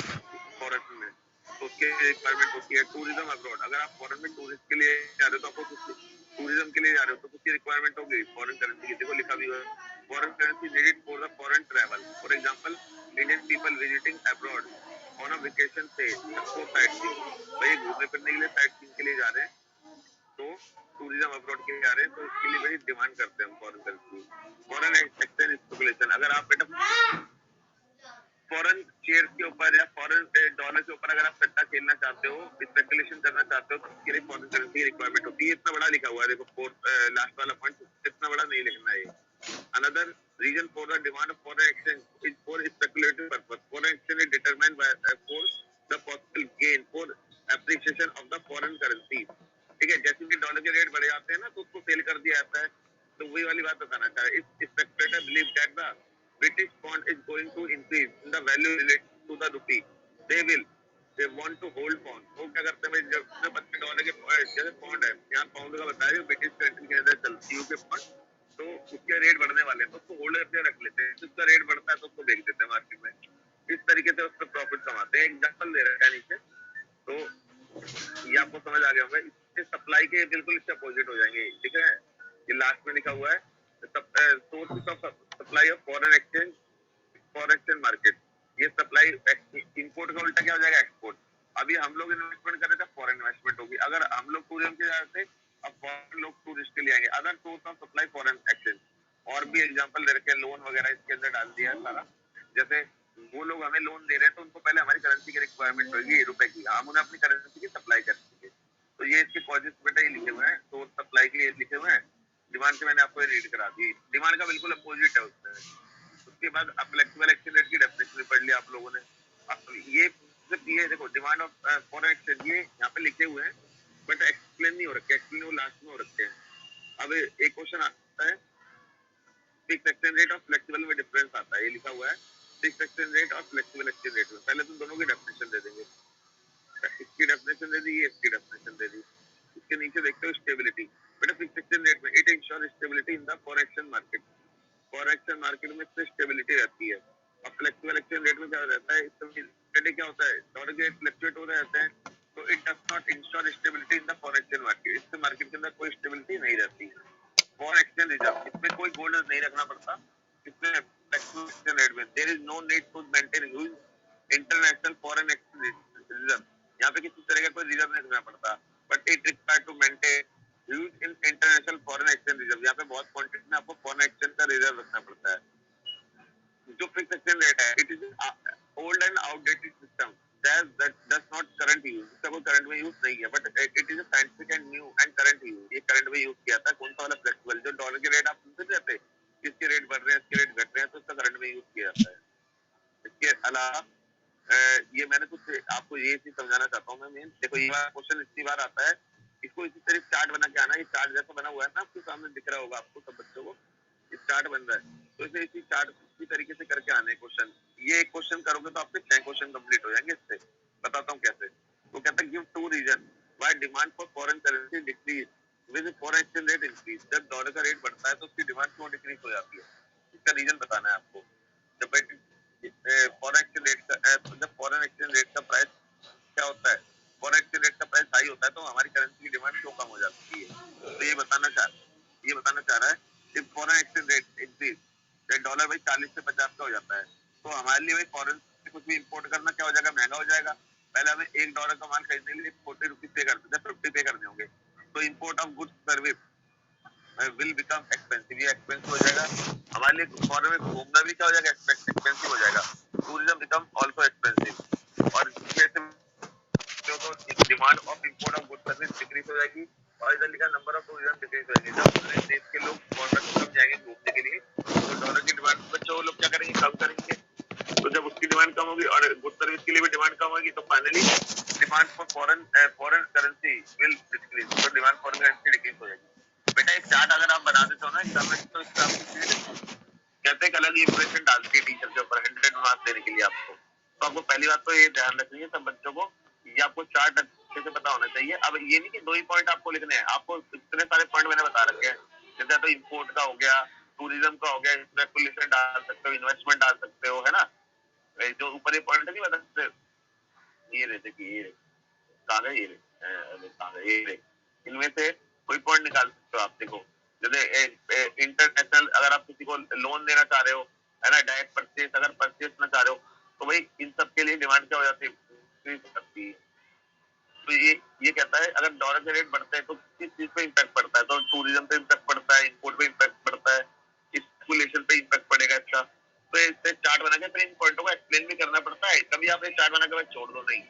फॉरेन में तो उसके रिक्वायरमेंट होती है। टूरिज्म अब्रॉड, अगर आप फॉरेन में टूरिस्ट के लिए जा रहे हो तो आपको कुछ टूरिज्म के लिए जा रहे हो तो कुछ रिक्वायरमेंट होगी फॉरेन करेंसी की। देखो लिखा भी हुआ है, foreign currency needed for the foreign travel. For example, Indian people visiting abroad on a vacation से फॉर साइट सीइंग, भाई घूमने फिरने के लिए साइट सीइंग के लिए जा रहे हैं तो टूरिज्म अब्रॉड के लिए जा रहे हैं तो इसके लिए बड़ी डिमांड करते हैं हम foreign currency. Foreign exchange speculation, अगर आप बेटा फॉरेन शेयर के ऊपर या फॉरेन डॉलर के ऊपर अगर आप सट्टा खेलना चाहते हो, स्पेकुलेशन करना चाहते हो तो उसके लिए फॉरेन करेंसी की रिक्वायरमेंट होती है। इतना बड़ा लिखा हुआ है, देखो लास्ट वाला पॉइंट इतना बड़ा नहीं लिखना है। Another reason for the demand of foreign exchange is for speculative purpose. Foreign exchange is determined by for the possible gain for appreciation of the foreign currency. ठीक है, जैसे कि डॉलर के रेट बढ़ जाते हैं ना तो उसको सेल कर दिया जाता है, तो वही वाली बात बताना चाह रहा है. इस speculator believe that the British pound is going to increase in the value related to the rupee. They want to hold pound. वो क्या करते हैं भाई, जब $50 के जैसे पाउंड है, यहाँ पाउंड का बताया जो ब्रिटिश कंट्री के अंदर चलती है पाउंड, तो उसके रेट बढ़ने वाले हैं तो उसको होल्ड करके रख लेते हैं. जिसका रेट बढ़ता है तो उसको बेच देते हैं मार्केट में. इस तरीके से उस पर प्रॉफिट कमाते हैं. एग्जाम्पल दे रखा है नीचे, तो ये आपको समझ आ गया होगा. इससे सप्लाई के बिल्कुल इससे अपोजिट हो जाएंगे. ठीक है, ये लास्ट में लिखा हुआ है sources of supply of foreign exchange market. ये सप्लाई इंपोर्ट का उल्टा क्या हो जाएगा, एक्सपोर्ट. अभी हम लोग इन्वेस्टमेंट कर रहे थे, फॉरेन इन्वेस्टमेंट होगी. अगर हम लोग टूरिज्म के जाते, अब फॉरेन लोग टूरिस्ट के लिए आएंगे. Other source of supply foreign exchange. और भी एग्जांपल दे रखे हैं, लोन वगैरह इसके अंदर डाल दिया है सारा. जैसे वो लोग हमें लोन दे रहे हैं तो उनको पहले हमारी करेंसी की रिक्वायरमेंट होगी रुपए की, हम उन्हें अपनी करेंसी की सप्लाई करेंगे. तो ये इसके कॉजेस बेटा ये लिखे हुए हैं, सोर्स सप्लाई के लिए लिखे हुए हैं. डिमांड के मैंने आपको रीड करा दी. डिमांड का बिल्कुल अपोजिट है उसमें. उसके बाद फ्लेक्सिबल एक्सचेंज रेट की डेफिनेशन भी पढ़ लिया आप लोगों ने. ये सिर्फ ये देखो, डिमांड ऑफ फॉरेन एक्सचेंज ये यहाँ पे लिखे हुए हैं, बट एक्सप्लेन नहीं हो रखे. एक्सप्लेन वो लास्ट में हो रखे हैं. अब एक क्वेश्चन आता है, फिक्स एक्सचेंज रेट और फ्लेक्सिबल में डिफरेंस आता है. ये लिखा हुआ है फिक्स एक्सचेंज रेट और फ्लेक्सिबल एक्सचेंज रेट में. पहले तो दोनों की डेफिनेशन दे देंगे. इसकी डेफिनेशन दे दी, इसकी डेफिनेशन दे दी. इसके नीचे देखते हो स्टेबिलिटी. बेटा फिक्स एक्सचेंज रेट में it ensure stability in the foreign exchange market. Foreign exchange market में इससे स्टेबिलिटी रहती है. और फ्लेक्सिबल एक्सचेंज रेट में क्या रहता है, इसमें क्या होता है, डॉलर के रेट फ्लक्चुएट हो रहे रहते हैं, तो it does not ensure stability in the foreign exchange market. इससे मार्केट के अंदर कोई स्टेबिलिटी नहीं रहती. फॉरेन एक्सचेंज रिजर्व, इसमें कोई गोल्ड नहीं रखना पड़ता. इसमें फ्लेक्सिबल एक्सचेंज रेट में there is no need to maintain huge international foreign exchange reserve. यहाँ पे किसी तरह का कोई रिजर्व नहीं रखना पड़ता, but it required to maintain huge in international foreign exchange reserve. यहाँ पे बहुत क्वांटिटी में आपको फॉरेन एक्सचेंज का रिजर्व रखना पड़ता है. जो फिक्स एक्सचेंज रेट है, it is old and outdated system that does not current use. इसका कोई करंट में यूज नहीं है, but it is a scientific and new and current use. ये करंट में यूज किया था. कौन सा वाला फ्लेक्सिबल, जो डॉलर के रेट आप सुनते रहते, इसके रेट बढ़ रहे हैं, इसके रेट घट रहे हैं, तो इसका करंट में यूज किया जाता है. इसके अलावा ये मैंने कुछ आपको ये चीज समझाना चाहता हूँ मैं. मेन देखो, ये क्वेश्चन इतनी बार आता है, इसको इसी तरह चार्ट बना के आना. ये चार्ट जैसा बना हुआ है ना, आपके सामने दिख रहा होगा आपको सब बच्चों को. इस चार्ट बन रहा है, तो इसे इसी चार्ट इसी तरीके से करके आने क्वेश्चन. ये एक क्वेश्चन करोगे तो आपके 6 क्वेश्चन कंप्लीट हो जाएंगे. इससे बताता हूँ कैसे. वो कहता है give 2 reason why demand for foreign currency decrease with foreign exchange rate increase. जब डॉलर का रेट बढ़ता है तो उसकी डिमांड क्यों डिक्रीज हो जाती है, इसका रीजन बताना है आपको. जब फॉरेन एक्सचेंज रेट का जब फॉरेन एक्सचेंज रेट का प्राइस क्या होता है, फॉरेन एक्सचेंज रेट का प्राइस हाई होता है, तो हमारी करेंसी की डिमांड क्यों कम हो जाती है. तो ये बताना चाह रहा है कि foreign exchange rate increase, dollar भाई 40 से 50 का हो जाता है, तो हमारे लिए भाई फॉरेन से कुछ भी इंपोर्ट करना क्या हो जाएगा, महंगा हो जाएगा. पहले हमें $1 का माल खरीदने के लिए 40 रुपीज पे करते थे, 50 पे करने होंगे. तो import of goods service will become expensive. ये एक्सपेंसिव हो जाएगा हमारे लिए. फॉरेन में घूमना भी क्या हो जाएगा, एक्सपेंसिव हो जाएगा. Tourism become also expensive. और जैसे तो demand of import of goods service decrease हो जाएगी, और इधर लिखा नंबर ऑफ टूरिज्म डिक्रीज हो जाएगी. जब पूरे देश के लोग फॉरेन में कम जाएंगे घूमने के लिए, तो डॉलर की डिमांड बच्चों लोग क्या करेंगे, कम करेंगे. तो जब उसकी डिमांड कम होगी और गुड सर्विस के लिए भी डिमांड कम होगी, तो finally demand for foreign currency will decrease. तो डिमांड फॉरेन करेंसी डिक्रीज हो जाएगी. बेटा एक चार्ट अगर आप बना देते हो ना एग्जाम में, तो इसका कहते हैं अलग इंप्रेशन डालती है टीचर के ऊपर 100 मार्क्स देने के लिए आपको. तो आपको पहली बात तो ये ध्यान रखनी है सब बच्चों को, ये आपको चार्ट अच्छे से पता होना चाहिए. अब ये नहीं कि 2 ही पॉइंट आपको लिखने हैं, आपको इतने सारे पॉइंट मैंने बता रखे हैं. जैसे तो इंपोर्ट का हो गया, टूरिज्म का हो गया, स्पेकुलेशन डाल सकते हो, इन्वेस्टमेंट डाल सकते हो, है ना. जो ऊपर ये पॉइंट नहीं बता सकते, ये रहे देखिए, ये ये इनमें से कोई पॉइंट निकाल सकते हो आप. देखो जैसे इंटरनेशनल, अगर आप किसी को लोन देना चाह रहे हो, है ना, डायरेक्ट परचेज अगर परचेज करना चाह रहे हो, तो भाई इन सब के लिए डिमांड क्या हो जाती है. तो ये कहता है अगर डॉलर के रेट बढ़ते हैं तो किस चीज पे इम्पैक्ट पड़ता है, तो टूरिज्म पे इम्पैक्ट पड़ता है, इंपोर्ट पे इम्पैक्ट पड़ता है, स्पेकुलेशन पे इम्पैक्ट पड़ेगा इसका. तो इससे चार्ट बना के फिर इन पॉइंटों को एक्सप्लेन भी करना पड़ता है. कभी आप एक चार्ट बना के छोड़ दो नहीं.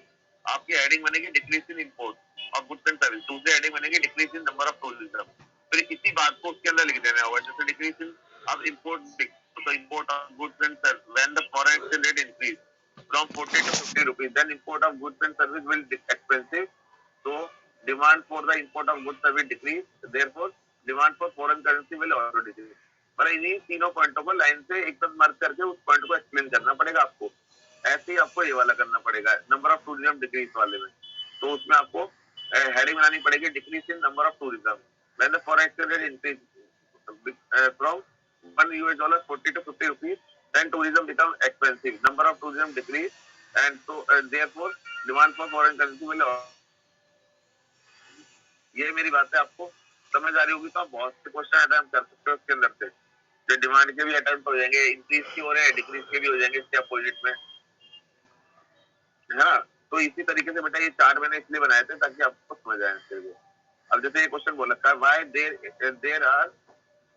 आपकी हेडिंग बनेगी decrease in import of goods and service, दूसरी हेडिंग बनेगी decrease in number of tourism. फिर इसी बात को उसके अंदर लिख देना होगा. जैसे डिक्रीज इन अब import the import of goods and services. When the foreign exchange rate increase from 40 to 50 rupees, then import of goods and services will be expensive. So demand for the import of goods service decrease. Therefore, demand for foreign currency will also decrease. मतलब इन्हीं तीनों पॉइंटों को लाइन से एक साथ मर्ज करके उस पॉइंट को एक्सप्लेन करना पड़ेगा आपको. ऐसे ही आपको ये वाला करना पड़ेगा नंबर ऑफ टूरिज्म डिक्रीज वाले में. तो उसमें आपको हेडिंग बनानी पड़ेगी decrease in number of tourism. When the foreign exchange rate increase from $1 40 to 50 rupees, then tourism becomes expensive. Number of tourism decrease, and so therefore demand for foreign currency will. ये मेरी बात है, आपको समझ आ रही होगी. तो आप बहुत से क्वेश्चन अटेम्प्ट कर सकते हो उसके अंदर से. जो डिमांड के भी अटेम्प्ट हो जाएंगे, इंक्रीज के हो रहे हैं, डिक्रीज के भी हो जाएंगे इसके अपोजिट में, है ना. तो इसी तरीके से बेटा ये चार्ट मैंने इसलिए बनाए थे ताकि आपको समझ आए इसके लिए. अब जैसे ये क्वेश्चन बोल रखा है व्हाई देयर आर,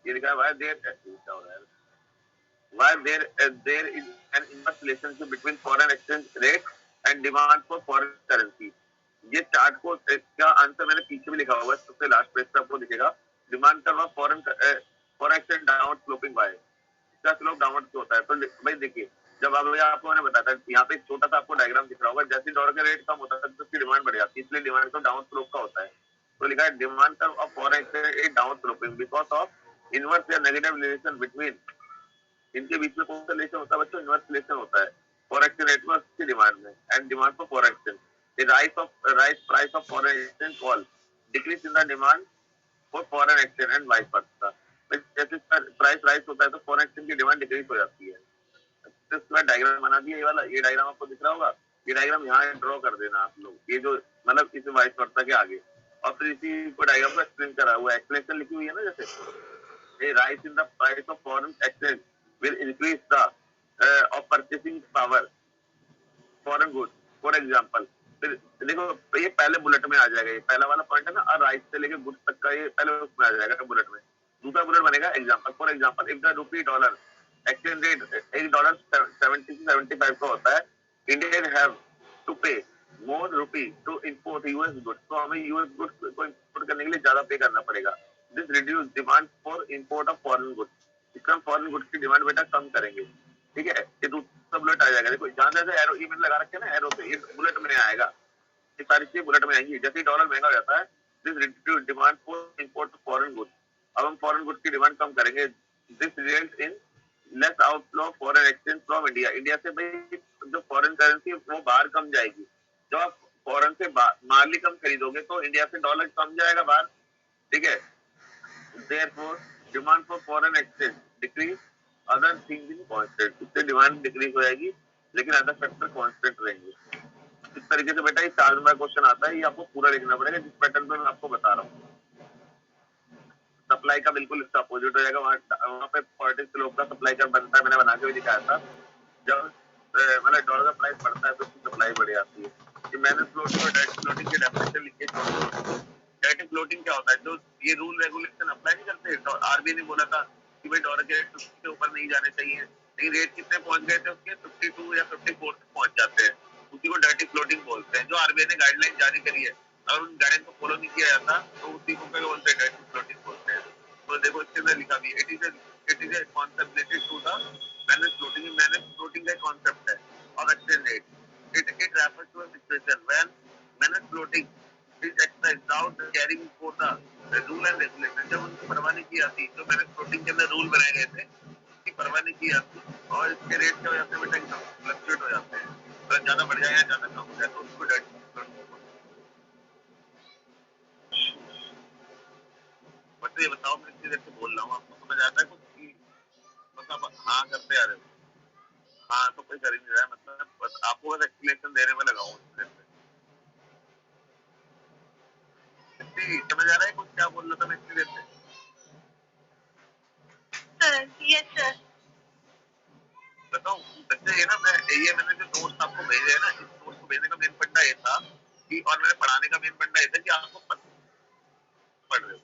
ये लिखा है why there is an inverse relationship between foreign exchange rate and demand for foreign currency. ये चार्ट को इसका आंसर मैंने पीछे भी लिखा हुआ है, सबसे लास्ट पेज पे आपको दिखेगा. डिमांड का foreign exchange downward sloping by, इसका स्लोप डाउनवर्ड क्यों होता है. तो भाई देखिए, जब आपको मैंने बताया था यहाँ पे एक छोटा सा आपको डायग्राम दिख रहा होगा. जैसे डॉलर का रेट कम होता है तो उसकी डिमांड बढ़ जाती है, इसलिए डिमांड का डाउन स्लोप का होता है. तो लिखा है डिमांड का foreign exchange down sloping because of inverse या नेगेटिव रिलेशन बिटवीन. इनके बीच में कौन सा रिलेशन होता है बच्चों? इनवर्स रिलेशन होता है फॉरेन एक्सचेंज रेट में उसकी डिमांड में and demand for foreign exchange. The rise price of foreign exchange fall decrease in the demand for foreign exchange and vice versa. जैसे प्राइस राइज होता है तो फॉरेन एक्सचेंज की डिमांड डिक्रीज हो जाती है. तो इसका डायग्राम बना दिया ये वाला. ये डायग्राम आपको दिख रहा होगा. ये डायग्राम यहाँ ड्रॉ कर देना आप लोग, ये जो मतलब इस वाइस वर्सा के आगे, और फिर इसी को डायग्राम को एक्सप्लेन करा हुआ है. एक्सप्लेनेशन लिखी हुई है ना, जैसे rise in the price of foreign exchange will increase the of purchasing power foreign goods. For example, फिर देखो ये पहले बुलेट में आ जाएगा. ये पहला वाला पॉइंट है ना, और राइट से लेके गुड्स तक का ये पहले उसमें आ जाएगा बुलेट में. दूसरा बुलेट बनेगा example. For example if the rupee dollar exchange rate $1.70 से 75 का होता है, इंडियन हैव टू पे मोर रुपी टू इंपोर्ट यूएस गुड्स. तो हमें यूएस गुड्स को इंपोर्ट करने के लिए ज्यादा पे करना पड़ेगा. This reduce demand for import of foreign goods. इसका हम फॉरेन गुड्स की डिमांड बेटा कम करेंगे. ठीक है, ये दूसरा बुलेट आ जाएगा. देखो जहां जैसे एरो ई मैंने लगा रखे ना, एरो से ये बुलेट में आएगा. ये सारी चीजें बुलेट में आएंगी. जैसे डॉलर महंगा हो जाता है, this reduce demand for import of foreign goods. अब हम फॉरेन गुड्स की डिमांड कम करेंगे. This result in less outflow foreign exchange from India. India से भाई जो फॉरेन करेंसी वो बाहर कम जाएगी. जब आप फॉरेन से माल ही कम खरीदोगे तो इंडिया से डॉलर कम जाएगा बाहर. ठीक है, therefore demand for foreign exchange decrease, other things in constant. इससे डिमांड डिक्रीज हो जाएगी लेकिन अदर फैक्टर कांस्टेंट रहेंगे. इस तरीके से बेटा ये 4 नंबर क्वेश्चन आता है. ये आपको पूरा लिखना पड़ेगा जिस पैटर्न पे मैं आपको बता रहा हूँ. सप्लाई का बिल्कुल इसका अपोजिट हो जाएगा. वहाँ पे पॉलिटिक्स स्लोप का सप्लाई का बनता है, मैंने बना के भी दिखाया था. जब मतलब डॉलर का प्राइस बढ़ता है तो उसकी सप्लाई बढ़ जाती है. ये मैंने फ्लोटिंग और डायरेक्ट फ्लोटिंग की डेफिनेशन लिखी है. डायरेक्ट फ्लोटिंग क्या होता है? जो ये रूल रेगुलेशन अप्लाई नहीं करते. तो आरबीआई ने बोला था कि भाई डॉलर के रेट 50 के ऊपर नहीं जाने चाहिए, लेकिन रेट कितने पहुंच गए थे उसके? 52 या 54 तक पहुंच जाते हैं. उसी को डायरेक्ट फ्लोटिंग बोलते हैं. जो आरबीआई ने गाइडलाइन जारी करी है और उन गाइडलाइन को फॉलो नहीं किया जाता तो उसी को क्या बोलते हैं? डायरेक्ट फ्लोटिंग बोलते हैं. तो देखो इसके अंदर लिखा भी it is a concept related to the manage floating. Manage floating का कॉन्सेप्ट है of exchange rate. It refers to a situation when manage floating is exercised without caring for the rule and regulation. जब उनकी परवाह नहीं की जाती, जो मैंने फ्लोटिंग के अंदर रूल बनाए गए थे उसकी परवाह नहीं की जाती और इसके रेट क्या हो जाते हैं बेटा? फ्लक्चुएट हो जाते हैं. अगर ज्यादा बढ़ जाए या ज्यादा कम हो जाए तो उसको बस ये बताओ. मैं इतनी देर से बोल रहा हूँ, आपको समझ आता है कुछ? बस आप हाँ करते आ रहे हो. हाँ तो कोई कर ही नहीं रहा है. मतलब बस आपको बस एक्सप्लेनेशन देने में लगाऊं. समझ आ रहा है कुछ क्या बोल रहा था मैं इतनी देर से? Sir yes sir. बताऊं बच्चे, ये ना मैंने जो नोट्स आपको भेजे हैं ना, इस नोट्स को भेजने का मेन फंडा ये था कि, और मैंने पढ़ाने का मेन फंडा ये था कि आपको पढ़ रहे हो,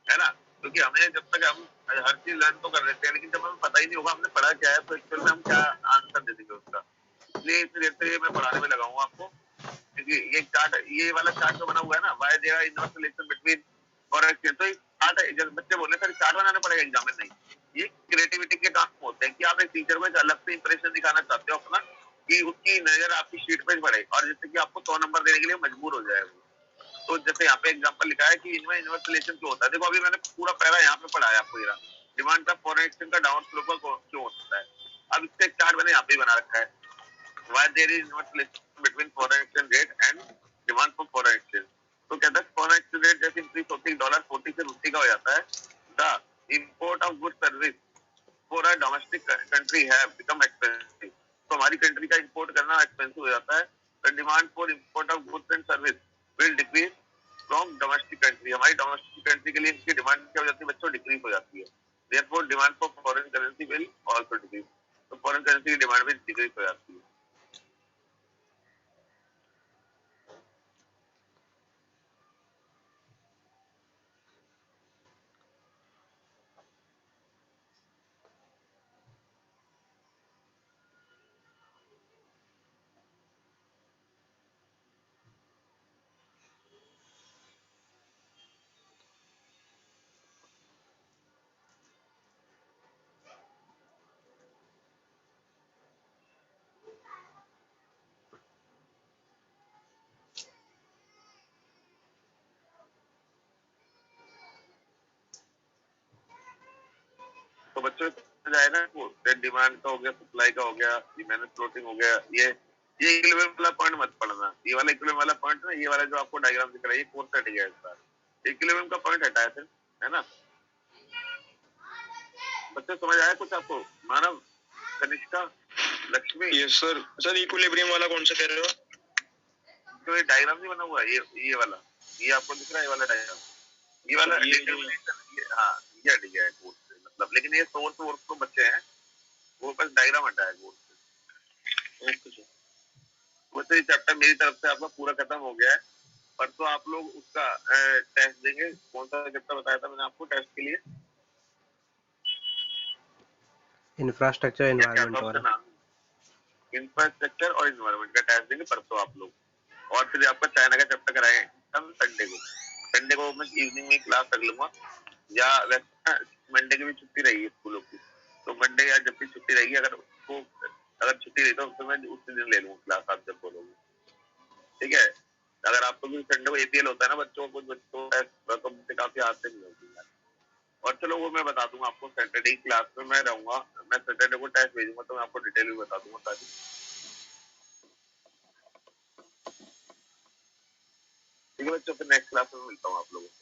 है ना. क्योंकि हमें जब तक हम हर चीज लर्न तो कर लेते हैं, लेकिन जब हमें पता ही नहीं होगा हमने पढ़ा क्या है तो एक्चुअल में हम क्या आंसर दे देंगे उसका. इसलिए इतनी देर से मैं पढ़ाने में लगाऊंगा आपको. क्योंकि ये वाला चार्ट जो बना हुआ है ना, why there is no relation between foreign exchange, तो ये चार्ट है. जब बच्चे बोले सर चार्ट बनाना पड़ेगा एग्जाम में, नहीं ये क्रिएटिविटी के काम होते हैं कि आप एक टीचर को एक अलग से इंप्रेशन दिखाना चाहते हो अपना, कि उसकी नजर आपकी शीट पे पड़े और जैसे कि आपको 100 नंबर देने के लिए मजबूर हो जाए वो। तो जैसे यहाँ पे एग्जांपल लिखा है कि इनमें इनवर्स रिलेशन क्यों होता है। देखो अभी मैंने पूरा पैरा यहाँ पे पढ़ाया आपको, ये डिमांड का फॉरेन एक्सचेंज का डाउन फ्लो का क्यों होता है। अब इसका एक चार्ट मैंने यहाँ पे बना रखा है, why there is inverse relation between foreign exchange rate and demand for foreign exchange. तो कहता है फॉरेन एक्सचेंज रेट जैसे इंक्रीज होती है $40 से रुपये का हो जाता है, the import of good service for a domestic country have become expensive. तो हमारी कंट्री का इंपोर्ट करना एक्सपेंसिव हो जाता है। The demand for import of goods and service will decrease from domestic country. हमारी डोमेस्टिक कंट्री के लिए इनकी डिमांड क्या हो जाती है बच्चों, डिक्रीज हो जाती है। Therefore demand for foreign currency will also decrease. तो फॉरेन करेंसी की डिमांड भी डिक्रीज हो जाती है। तो बच्चों जाए ना, वो डिमांड का हो गया, सप्लाई का हो गया, ये मैनेज फ्लोटिंग हो गया, ये इक्विलिब्रियम वाला पॉइंट मत पढ़ना। ये वाला इक्विलिब्रियम वाला पॉइंट ना, ये वाला जो आपको डायग्राम दिख रहा है, ये कोर्स हट गया इस बार। इक्विलिब्रियम का पॉइंट हटाया फिर, है ना बच्चे? समझ आया कुछ आपको? Manav, Kanishka, Lakshmi. Yes sir. Sir equilibrium वाला कौन सा कह रहे हो? जो ये डायग्राम नहीं बना हुआ है, ये वाला, ये आपको दिख रहा है, ये वाला डायग्राम, ये वाला हाँ, ये हट गया है कोर्स से मतलब। लेकिन ये सोर्स वोर्स तो बच्चे हैं, वो बस डायग्राम हटाया है कोर्स से। Okay sir. वैसे ये चैप्टर मेरी तरफ से आपका पूरा खत्म हो गया है। पर तो आप लोग उसका टेस्ट देंगे। कौन सा चैप्टर बताया था मैंने आपको टेस्ट के लिए? इंफ्रास्ट्रक्चर एनवायरनमेंट वाला। इंफ्रास्ट्रक्चर और इन्वायरमेंट का टेस्ट देंगे परसों आप लोग। और फिर आपका चाइना का चैप्टर कराएंगे हम संडे को मैं इवनिंग में क्लास कर लूंगा, या वैसे मंडे की भी छुट्टी रहेगी स्कूलों की, तो मंडे या जब भी छुट्टी रहेगी, अगर छुट्टी रही तो मैं उसी दिन ले लूंगा क्लास, आप जब बोलोगे, ठीक है। अगर आपको भी संडे को एपीएल होता है ना बच्चों को, कुछ बच्चों तो मुझसे काफी आते नहीं होती यार। और चलो वो मैं बता दूंगा आपको, सैटरडे की क्लास में मैं रहूंगा, मैं सैटरडे को टेस्ट भेजूंगा तो मैं आपको डिटेल भी बता दूंगा सारी। ठीक है बच्चों, फिर नेक्स्ट क्लास में मिलता हूँ आप लोगों से।